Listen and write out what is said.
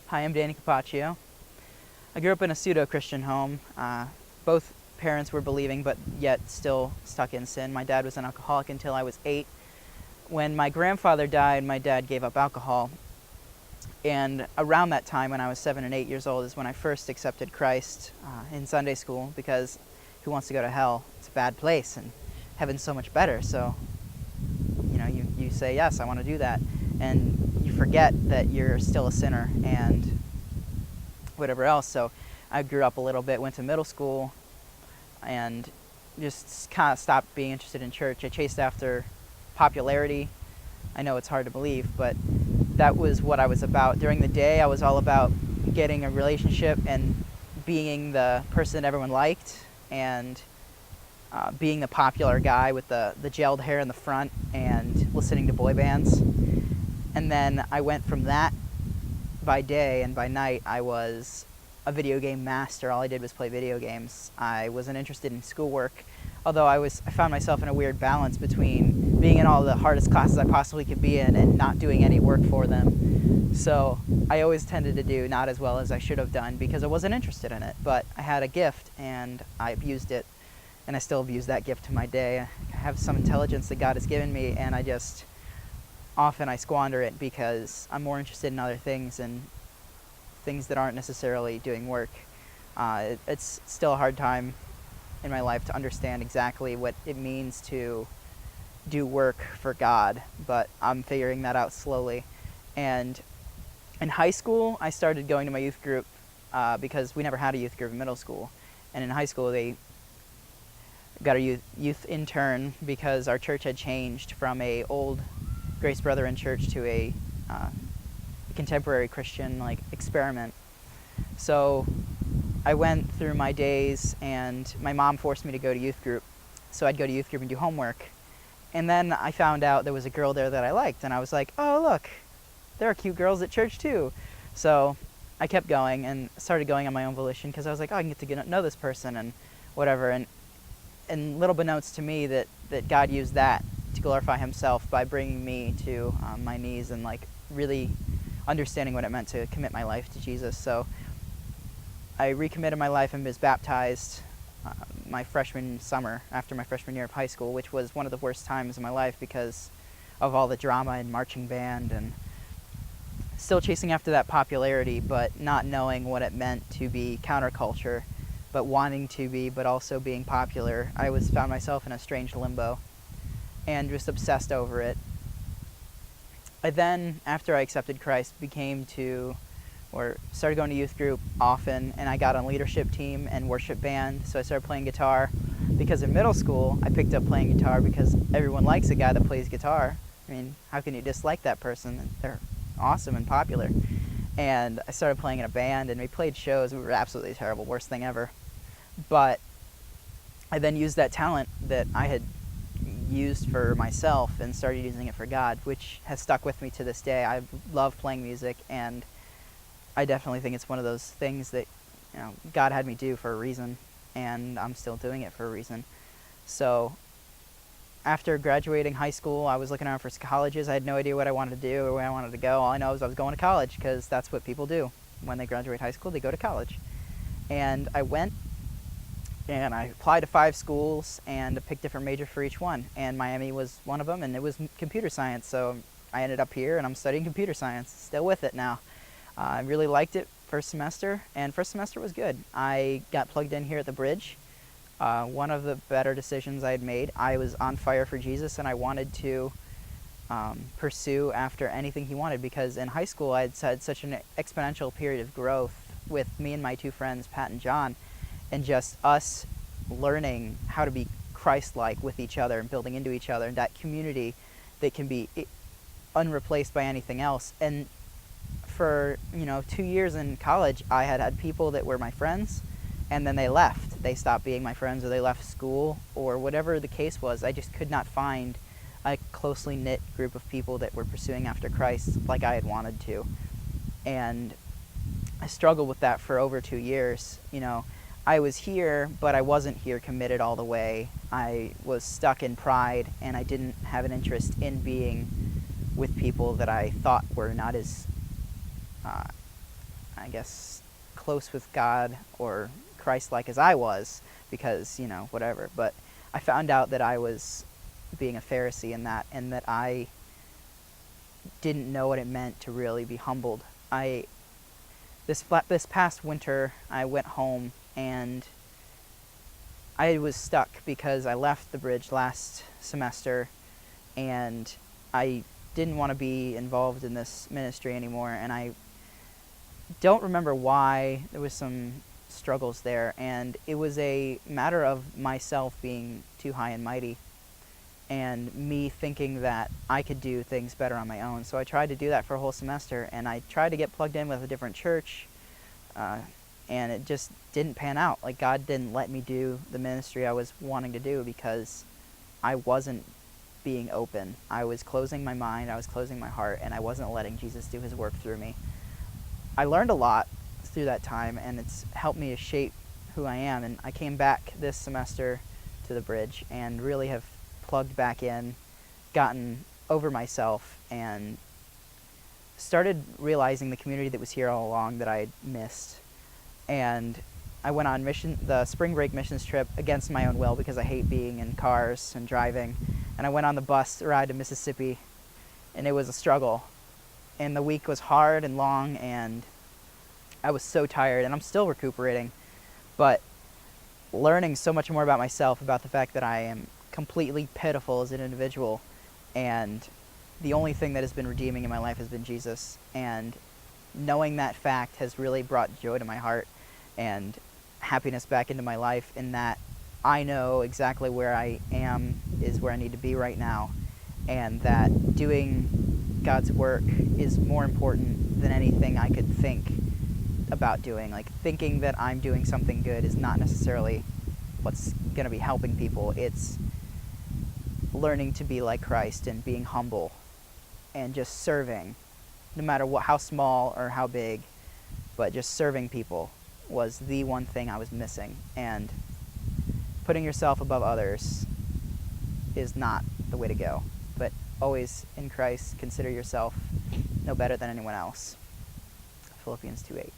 Hi, I'm Danny Capaccio. I grew up in a pseudo-Christian home. Both parents were believing, but yet still stuck in sin. My dad was an alcoholic until I was 8. When my grandfather died, my dad gave up alcohol. And around that time, when I was 7 and 8 years old, is when I first accepted Christ in Sunday school, because who wants to go to hell? It's a bad place, and heaven's so much better. So, you say, yes, I want to do that. And you forget that you're still a sinner and whatever else. So I grew up a little bit, went to middle school, and just kind of stopped being interested in church. I chased after popularity. I know it's hard to believe, but that was what I was about. During the day, I was all about getting a relationship and being the person that everyone liked, and being the popular guy with the gelled hair in the front and listening to boy bands. And then I went from that by day, and by night I was a video game master. All I did was play video games. I wasn't interested in schoolwork, although I found myself in a weird balance between being in all the hardest classes I possibly could be in and not doing any work for them. So I always tended to do not as well as I should have done because I wasn't interested in it. But I had a gift and I abused it, and I still abuse that gift to my day. I have some intelligence that God has given me, and often I squander it because I'm more interested in other things and things that aren't necessarily doing work. It's still a hard time in my life to understand exactly what it means to do work for God, but I'm figuring that out slowly. And in high school, I started going to my youth group because we never had a youth group in middle school. And in high school, they got a youth intern because our church had changed from a old Grace Brethren church to a contemporary Christian experiment. So I went through my days, and my mom forced me to go to youth group. So I'd go to youth group and do homework. And then I found out there was a girl there that I liked, and I was like, oh, look, there are cute girls at church too. So I kept going and started going on my own volition because I was like, oh, I can get to know this person and whatever. And little beknownst to me that God used that to glorify himself by bringing me to my knees and really understanding what it meant to commit my life to Jesus. So I recommitted my life and was baptized my freshman summer after my freshman year of high school, which was one of the worst times of my life because of all the drama and marching band and still chasing after that popularity, but not knowing what it meant to be counterculture, but wanting to be, but also being popular. I found myself in a strange limbo and just obsessed over it. I then, after I accepted Christ, started going to youth group often, and I got on leadership team and worship band, so I started playing guitar. Because in middle school, I picked up playing guitar because everyone likes a guy that plays guitar. I mean, how can you dislike that person? They're awesome and popular. And I started playing in a band, and we played shows. We were absolutely terrible, worst thing ever. But I then used that talent that I had used for myself and started using it for God, which has stuck with me to this day. I love playing music, and I definitely think it's one of those things that God had me do for a reason, and I'm still doing it for a reason. So after graduating high school, I was looking around for colleges. I had no idea what I wanted to do or where I wanted to go. All I know is I was going to college because that's what people do. When they graduate high school, they go to college. And I went and I applied to 5 schools and picked different major for each one. And Miami was one of them, and it was computer science. So I ended up here, and I'm studying computer science, still with it now. I really liked it first semester, and first semester was good. I got plugged in here at the Bridge. One of the better decisions I had made. I was on fire for Jesus, and I wanted to pursue after anything he wanted, because in high school I had such an exponential period of growth with me and my 2 friends, Pat and John, and just us learning how to be Christ-like with each other and building into each other, and that community that can be unreplaced by anything else. And for 2 years in college, I had people that were my friends, and then they left. They stopped being my friends, or they left school, or whatever the case was. I just could not find a closely knit group of people that were pursuing after Christ like I had wanted to. And I struggled with that for over 2 years. I was here, but I wasn't here committed all the way. I was stuck in pride, and I didn't have an interest in being with people that I thought were not as I guess, close with God or Christ-like as I was, because, whatever. But I found out that I was being a Pharisee in that, and that I didn't know what it meant to really be humbled. This past winter, I went home, and I was stuck because I left the Bridge last semester, and I didn't want to be involved in this ministry anymore, and I don't remember why. There was some struggles there, and it was a matter of myself being too high and mighty, and me thinking that I could do things better on my own. So I tried to do that for a whole semester, and I tried to get plugged in with a different church, and it just didn't pan out. Like, God didn't let me do the ministry I was wanting to do because I wasn't being open. I was closing my mind, I was closing my heart, and I wasn't letting Jesus do his work through me. I learned a lot through that time, and it's helped me to shape who I am. And I came back this semester to the Bridge and really have plugged back in, gotten over myself, and started realizing the community that was here all along that I had missed. And I went on the spring break missions trip against my own will because I hate being in cars and driving. And I went on the bus ride to Mississippi, and it was a struggle. And the week was hard and long, and I was so tired, and I'm still recuperating. But learning so much more about myself, about the fact that I am completely pitiful as an individual, and the only thing that has been redeeming in my life has been Jesus. And knowing that fact has really brought joy to my heart and happiness back into my life, in that I know exactly where I am is where I need to be right now, and that doing God's work is more important than anything I could think about doing. Like, thinking that I'm doing something good is not necessarily what's going to be helping people. It's learning to be like Christ and being humble and just serving, no matter how small or how big, but just serving people was the one thing I was missing. And putting yourself above others is not the way to go. But always in Christ, consider yourself no better than anyone else. Philippians 2:8.